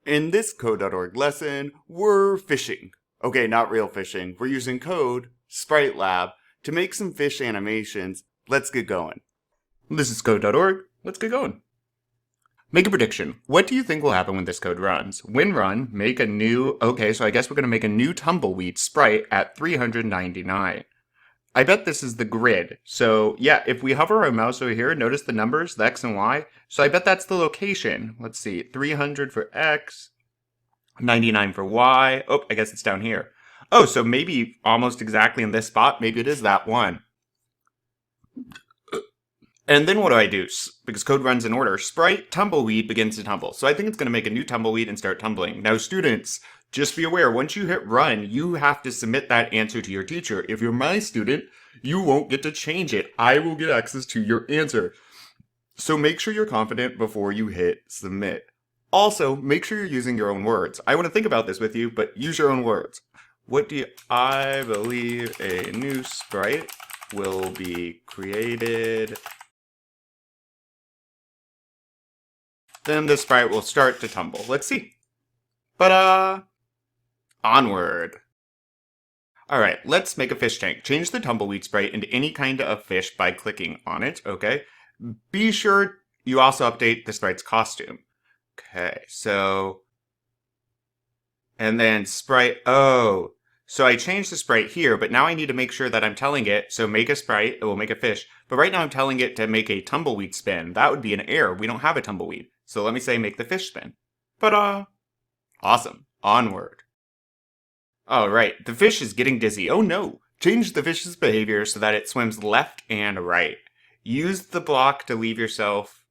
In this code.org lesson, we're fishing. Okay, not real fishing. We're using code, Sprite Lab, to make some fish animations. Let's get going. This is code.org. Let's get going. Make a prediction. What do you think will happen when this code runs? When run, make a new... Okay, so I guess we're going to make a new tumbleweed sprite at 399. I bet this is the grid. So yeah, if we hover our mouse over here, notice the numbers, the X and Y. So I bet that's the location. Let's see, 300 for X, 99 for Y. Oh, I guess it's down here. Oh, so maybe almost exactly in this spot. Maybe it is that one. And then what do I do? Because code runs in order. Sprite tumbleweed begins to tumble. So I think it's going to make a new tumbleweed and start tumbling. Now students, just be aware, once you hit run, you have to submit that answer to your teacher. If you're my student, you won't get to change it. I will get access to your answer. So make sure you're confident before you hit submit. Also, make sure you're using your own words. I want to think about this with you, but use your own words. I believe a new sprite will be created. Then the sprite will start to tumble. Let's see. Onward. Alright, let's make a fish tank. Change the tumbleweed sprite into any kind of fish by clicking on it, okay? Be sure you also update the sprite's costume. Okay, so... And then sprite... Oh, so I changed the sprite here, but now I need to make sure that I'm telling it, so make a sprite, it will make a fish. But right now I'm telling it to make a tumbleweed spin. That would be an error. We don't have a tumbleweed. So let me say make the fish spin. Awesome. Onward. Alright, the fish is getting dizzy. Oh no! Change the fish's behavior so that it swims left and right. Use the block to leave yourself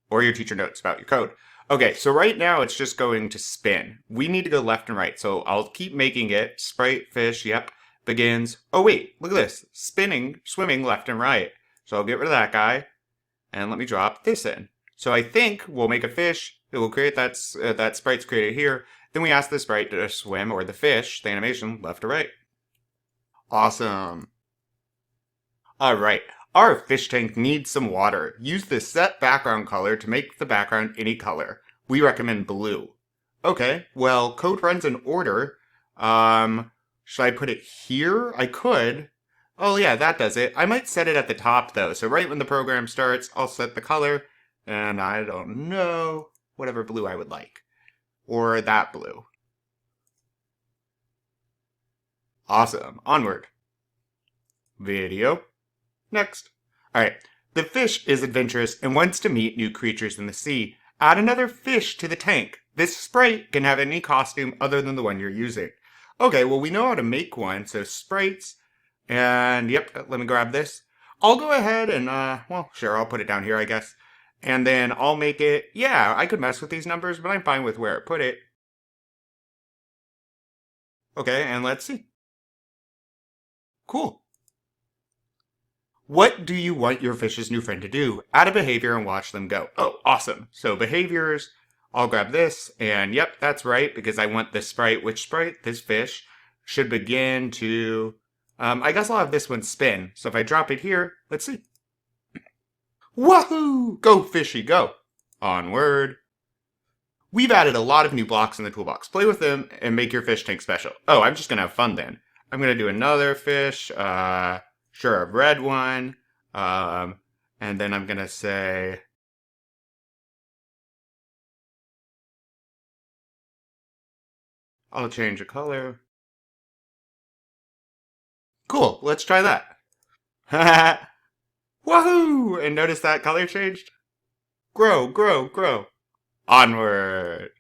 or your teacher notes about your code. Okay, so right now it's just going to spin. We need to go left and right, so I'll keep making it. Sprite fish, yep, begins. Oh wait, look at this. Spinning, swimming left and right. So I'll get rid of that guy, and let me drop this in. So I think we'll make a fish. It will create that sprite's created here. Then we ask the sprite to swim, or the fish, the animation, left or right. Awesome. Alright, our fish tank needs some water. Use the set background color to make the background any color. We recommend blue. Okay, well, code runs in order. Should I put it here? I could. Oh yeah, that does it. I might set it at the top though. So right when the program starts, I'll set the color. And I don't know, whatever blue I would like. Or that blue. Awesome. Onward. Video. Next. Alright. The fish is adventurous and wants to meet new creatures in the sea. Add another fish to the tank. This sprite can have any costume other than the one you're using. Okay, well we know how to make one, so sprites. And yep, let me grab this. I'll go ahead and, well, sure, I'll put it down here, I guess. And then I'll make it, yeah, I could mess with these numbers, but I'm fine with where I put it. Okay, and let's see. Cool. What do you want your fish's new friend to do? Add a behavior and watch them go. Oh, awesome. So behaviors, I'll grab this, and yep, that's right, because I want this sprite. Which sprite? This fish should begin to, I guess I'll have this one spin. So if I drop it here, let's see. Wahoo! Go fishy, go! Onward. We've added a lot of new blocks in the toolbox. Play with them and make your fish tank special. Oh, I'm just gonna have fun then. I'm gonna do another fish, sure, a red one, and then I'm gonna say... I'll change the color. Cool, let's try that. Wahoo! And notice that color changed? Grow, grow, grow. Onward.